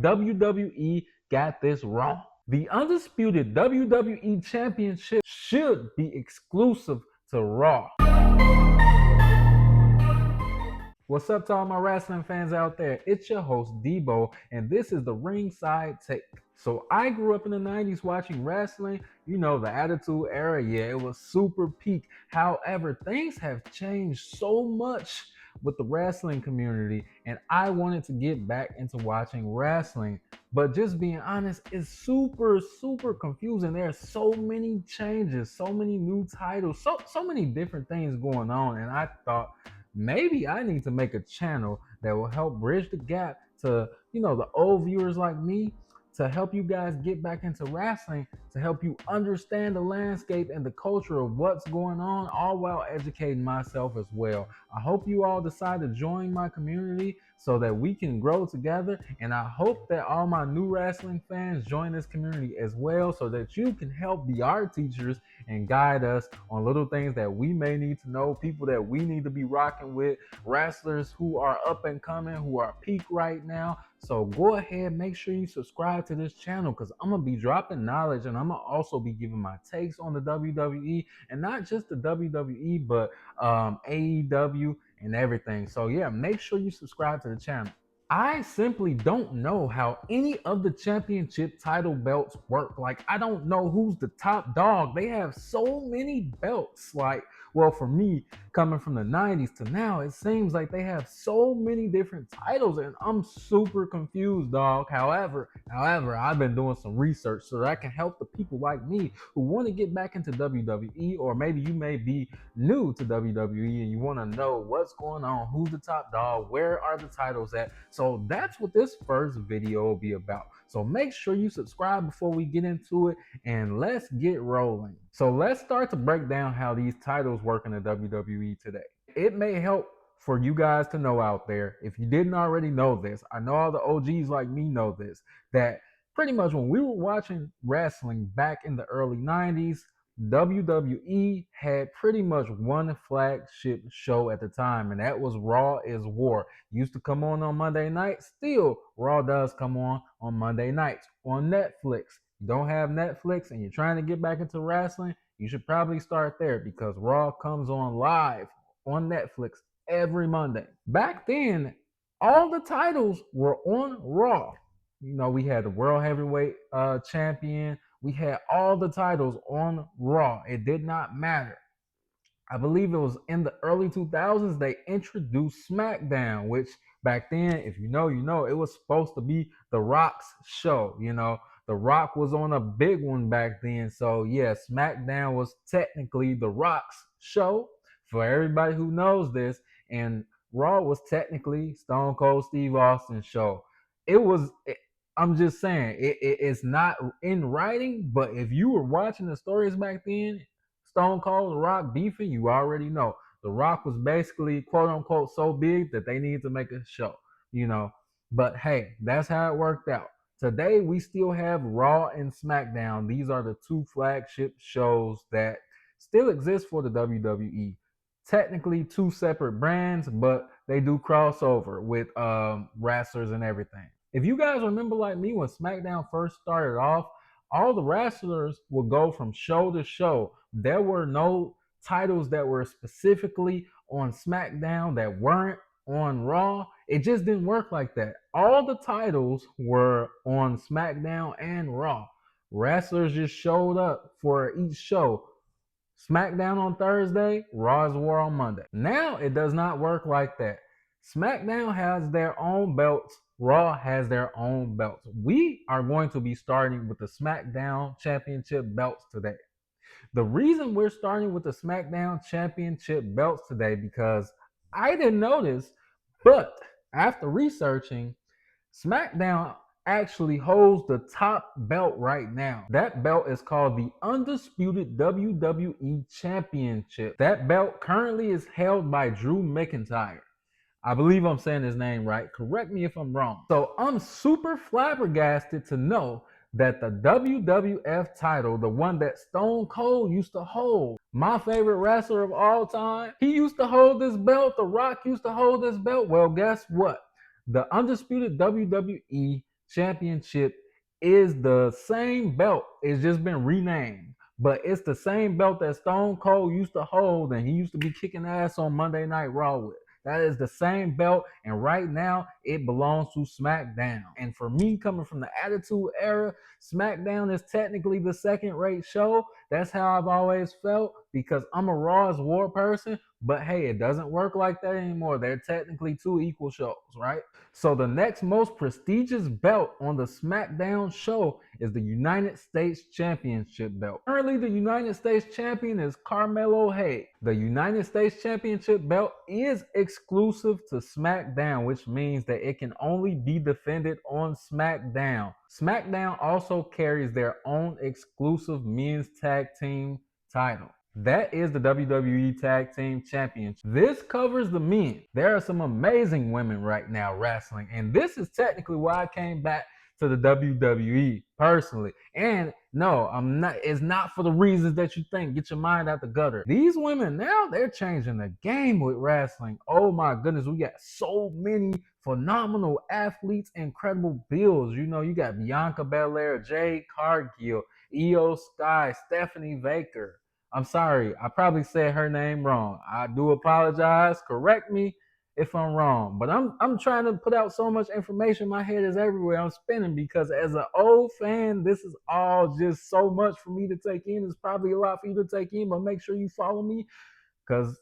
WWE got this wrong. The undisputed WWE Championship should be exclusive to Raw. What's up to all my wrestling fans out there? It's your host Debo, and this is the Ringside Take. So I grew up in the 90s watching wrestling, you know, the Attitude Era. Yeah, it was super peak. However, things have changed so much with the wrestling community, and I wanted to get back into watching wrestling. But just being honest, it's super confusing. There are so many changes, so many new titles, so many different things going on, and I thought maybe I need to make a channel that will help bridge the gap to, you know, the old viewers like me, to help you guys get back into wrestling, to help you understand the landscape and the culture of what's going on, all while educating myself as well. I hope you all decide to join my community so that we can grow together, and I hope that all my new wrestling fans join this community as well, so that you can help be our teachers and guide us on little things that we may need to know, people that we need to be rocking with, wrestlers who are up and coming, who are peak right now. So go ahead, make sure you subscribe to this channel, because I'm going to be dropping knowledge, and I'm going to also be giving my takes on the WWE, and not just the WWE, but AEW and everything. So yeah, make sure you subscribe to the channel. I simply don't know how any of the championship title belts work. Like, I don't know who's the top dog. They have so many belts. Like, well, for me, coming from the 90s to now, it seems like they have so many different titles, and I'm super confused, dog. However, I've been doing some research so that I can help the people like me who want to get back into WWE, or maybe you may be new to WWE and you want to know what's going on, who's the top dog, where are the titles at. So that's what this first video will be about. So make sure you subscribe before we get into it, and let's get rolling. So let's start to break down how these titles work in the WWE today. It may help for you guys to know out there, if you didn't already know this, I know all the OGs like me know this, that pretty much when we were watching wrestling back in the early 90s, WWE had pretty much one flagship show at the time, and that was Raw is War. It used to come on Monday nights. Still, Raw does come on Monday nights on Netflix. You don't have Netflix and you're trying to get back into wrestling, you should probably start there, because Raw comes on live on Netflix every Monday. Back then, all the titles were on Raw. You know, we had the World Heavyweight Champion. We had all the titles on Raw. It did not matter. I believe it was in the early 2000s they introduced SmackDown, which back then, if you know, you know, it was supposed to be The Rock's show. You know, The Rock was on a big one back then. So yeah, SmackDown was technically The Rock's show for everybody who knows this, and Raw was technically Stone Cold Steve Austin's show. I'm just saying, it's not in writing, but if you were watching the stories back then, Stone Cold, The Rock beefing, you already know. The Rock was basically, quote unquote, so big that they needed to make a show, you know. But hey, that's how it worked out. Today, we still have Raw and SmackDown. These are the two flagship shows that still exist for the WWE. Technically, two separate brands, but they do crossover with wrestlers and everything. If you guys remember like me, when SmackDown first started off, all the wrestlers would go from show to show. There were no titles that were specifically on SmackDown that weren't on Raw. It just didn't work like that. All the titles were on SmackDown and Raw. Wrestlers just showed up for each show. SmackDown on Thursday, Raw's War on Monday. Now it does not work like that. SmackDown has their own belts. Raw has their own belts. We are going to be starting with the SmackDown Championship belts today. The reason we're starting with the SmackDown Championship belts today, because I didn't know this, but after researching, SmackDown actually holds the top belt right now. That belt is called the Undisputed WWE Championship. That belt currently is held by Drew McIntyre. I believe I'm saying his name right. Correct me if I'm wrong. So I'm super flabbergasted to know that the WWF title, the one that Stone Cold used to hold, my favorite wrestler of all time, he used to hold this belt. The Rock used to hold this belt. Well, guess what? The Undisputed WWE Championship is the same belt. It's just been renamed. But it's the same belt that Stone Cold used to hold and he used to be kicking ass on Monday Night Raw with. That is the same belt, and right now it belongs to SmackDown. And for me, coming from the Attitude Era, SmackDown is technically the second-rate show. That's how I've always felt because I'm a Raw's War person. But hey, it doesn't work like that anymore. They're technically two equal shows, right? So the next most prestigious belt on the SmackDown show is the United States Championship belt. Currently, the United States champion is Carmelo Hayes. The United States Championship belt is exclusive to SmackDown, which means that it can only be defended on SmackDown. SmackDown also carries their own exclusive men's tag team title. That is the WWE Tag Team Championship. This covers the men. There are some amazing women right now wrestling, and this is technically why I came back to the WWE personally. And no, I'm not. It's not for the reasons that you think. Get your mind out the gutter. These women now, they're changing the game with wrestling. Oh my goodness, we got so many phenomenal athletes, incredible builds. You know, you got Bianca Belair, Jade Cargill, Io Sky, Stephanie Baker. I'm sorry, I probably said her name wrong. I do apologize. Correct me if I'm wrong. But I'm trying to put out so much information. My head is everywhere. I'm spinning because as an old fan, this is all just so much for me to take in. It's probably a lot for you to take in, but make sure you follow me because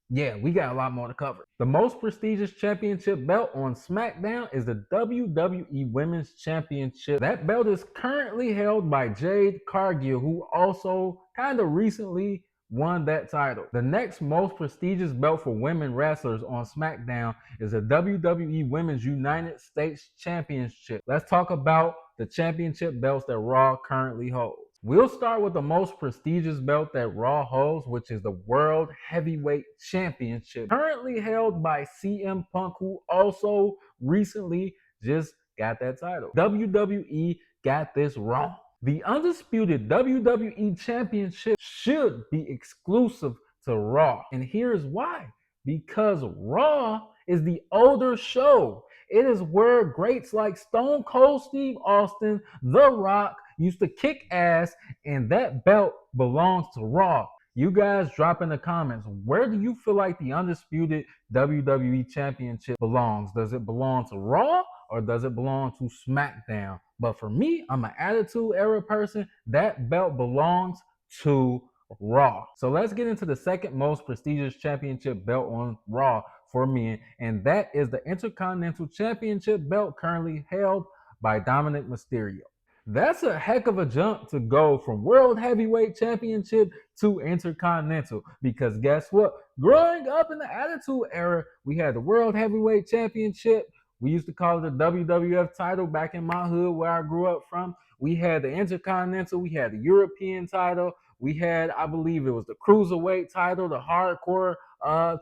yeah, we got a lot more to cover. The most prestigious championship belt on SmackDown is the WWE Women's Championship. That belt is currently held by Jade Cargill, who also kind of recently won that title. The next most prestigious belt for women wrestlers on SmackDown is the WWE Women's United States Championship. Let's talk about the championship belts that Raw currently holds. We'll start with the most prestigious belt that Raw holds, which is the World Heavyweight Championship, currently held by CM Punk, who also recently just got that title. WWE got this wrong. The undisputed WWE Championship should be exclusive to Raw. And here's why. Because Raw is the older show. It is where greats like Stone Cold Steve Austin, The Rock, used to kick ass, and that belt belongs to Raw. You guys drop in the comments, where do you feel like the undisputed WWE Championship belongs? Does it belong to Raw or does it belong to SmackDown? But for me, I'm an Attitude Era person. That belt belongs to Raw. So let's get into the second most prestigious championship belt on Raw for men, and that is the Intercontinental Championship belt currently held by Dominic Mysterio. That's a heck of a jump to go from World Heavyweight Championship to Intercontinental, because guess what? Growing up in the Attitude Era, we had the World Heavyweight Championship. We used to call it the WWF title back in my hood where I grew up from. We had the Intercontinental, we had the European title, we had, I believe it was the Cruiserweight title, the Hardcore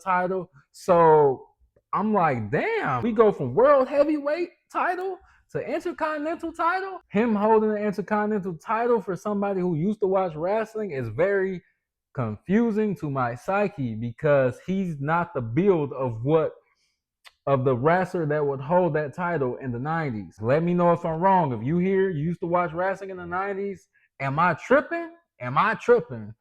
title. So I'm like, damn, we go from World Heavyweight title to Intercontinental title. Him holding the Intercontinental title for somebody who used to watch wrestling is very confusing to my psyche because he's not the build of the wrestler that would hold that title in the 90s. Let me know if I'm wrong. If you here, you used to watch wrestling in the 90s, am I tripping? Am I tripping?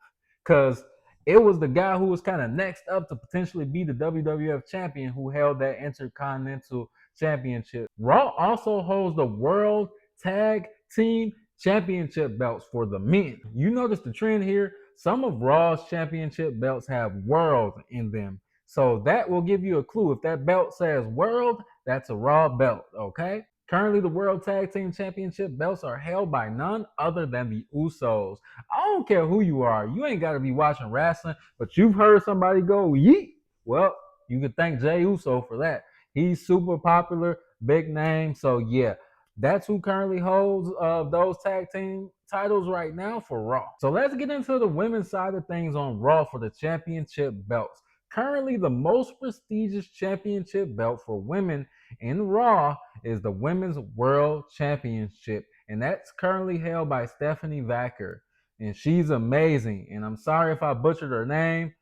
Because it was the guy who was kind of next up to potentially be the WWF champion who held that Intercontinental Championship. Raw also holds the World Tag Team Championship belts for the men. You notice the trend here? Some of Raw's championship belts have world in them. So that will give you a clue. If that belt says world, that's a Raw belt, okay? Currently, the World Tag Team Championship belts are held by none other than the Usos. I don't care who you are. You ain't got to be watching wrestling, but you've heard somebody go, yeet. Well, you can thank Jey Uso for that. He's super popular, big name. So, yeah, that's who currently holds those tag team titles right now for Raw. So, let's get into the women's side of things on Raw for the championship belts. Currently, the most prestigious championship belt for women in Raw is the Women's World Championship, and that's currently held by Stephanie Baker, and she's amazing. And I'm sorry if I butchered her name.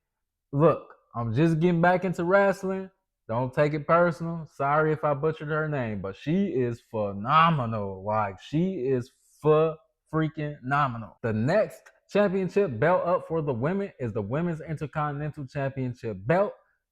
Look, I'm just getting back into wrestling. Don't take it personal. Sorry if I butchered her name, but she is phenomenal. Like, she is freaking nominal. The next championship belt up for the women is the Women's Intercontinental Championship belt,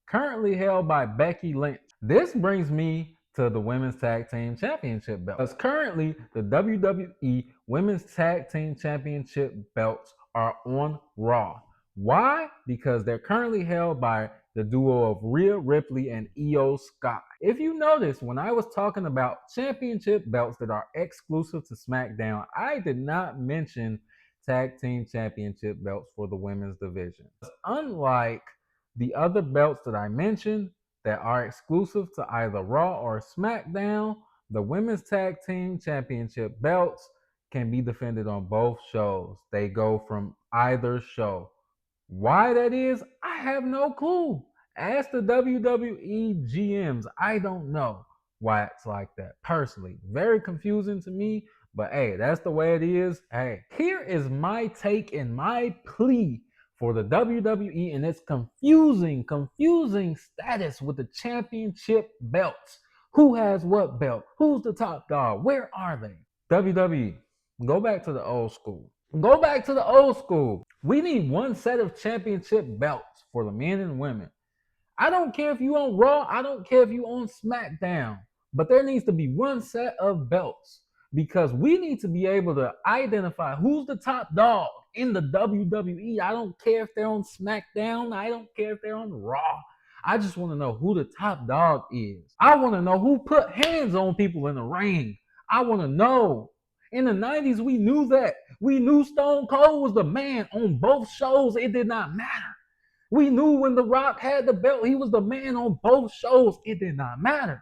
currently held by Becky Lynch. This brings me to the Women's Tag Team Championship belt. Because currently, the WWE Women's Tag Team Championship belts are on Raw. Why? Because they're currently held by the duo of Rhea Ripley and Io Sky. If you notice, when I was talking about championship belts that are exclusive to SmackDown, I did not mention tag team championship belts for the women's division. Unlike the other belts that I mentioned that are exclusive to either Raw or SmackDown, the women's tag team championship belts can be defended on both shows. They go from either show. Why that is, I have no clue. Ask the WWE GMs. I don't know why it's like that. Personally, very confusing to me, but hey, that's the way it is. Hey, here is my take and my plea for the WWE and its confusing status with the championship belts. Who has what belt? Who's the top dog? Where are they? WWE, go back to the old school. Go back to the old school. We need one set of championship belts for the men and women. I don't care if you on Raw, I don't care if you on SmackDown, but there needs to be one set of belts because we need to be able to identify who's the top dog in the WWE. I don't care if they're on SmackDown, I don't care if they're on Raw. I just want to know who the top dog is. I want to know who put hands on people in the ring. I want to know. In the 90s, we knew that. We knew Stone Cold was the man on both shows. It did not matter. We knew when The Rock had the belt, he was the man on both shows. It did not matter.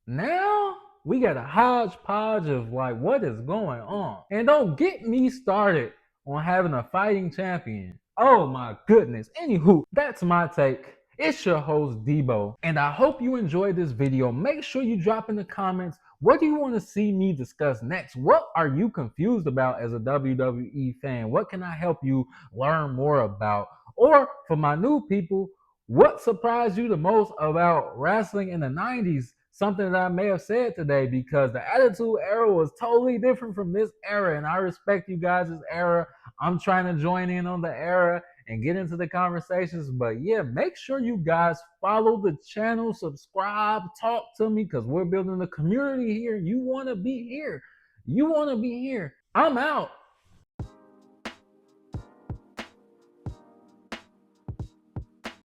Now, we got a hodgepodge of like, what is going on? And don't get me started on having a fighting champion. Oh my goodness. Anywho, that's my take. It's your host, Debo, and I hope you enjoyed this video. Make sure you drop in the comments, what do you want to see me discuss next? What are you confused about as a WWE fan? What can I help you learn more about? Or for my new people, what surprised you the most about wrestling in the 90s? Something that I may have said today, because the Attitude Era was totally different from this era, and I respect you guys' era. I'm trying to join in on the era and get into the conversations. But yeah, make sure you guys follow the channel, subscribe, talk to me, because we're building a community here. You want to be here. You want to be here. I'm out.